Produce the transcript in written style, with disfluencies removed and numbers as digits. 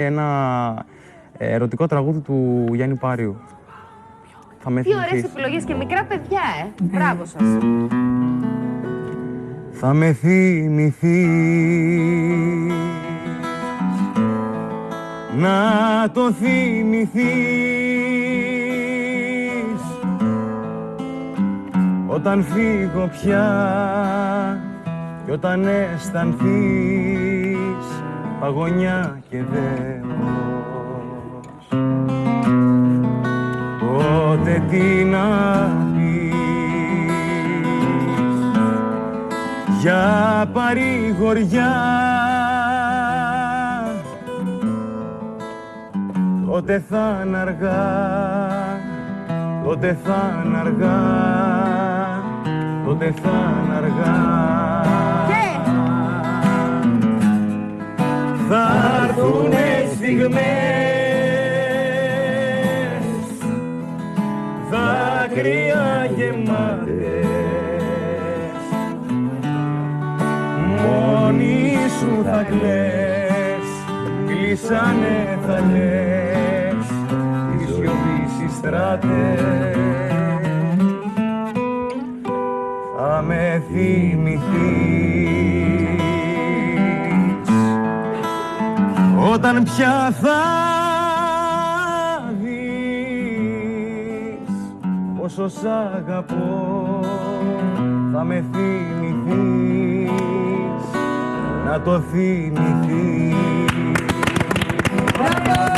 Ένα ερωτικό τραγούδι του Γιάννη Πάριου. Τι ωραίες επιλογές και μικρά παιδιά, Μπράβο σας. Θα με θυμηθείς, να το θυμηθείς, όταν φύγω πια κι όταν αισθανθείς παγωνιά και δέος. Τότε τι να πεις για παρηγοριά, τότε θα είναι αργά, τότε θα είναι αργά, τότε θα είναι αργά. Θα έρθουνε στιγμές, δάκρυα γεμάτες, μόνη σου θα κλαις, κλείσανε θα λες, τις σιωπής οι στράτες. Θα με θυμηθείς όταν πια θα δεις πόσο σ' αγαπώ. Θα με θυμηθείς, να το θυμηθείς. Μπράβο!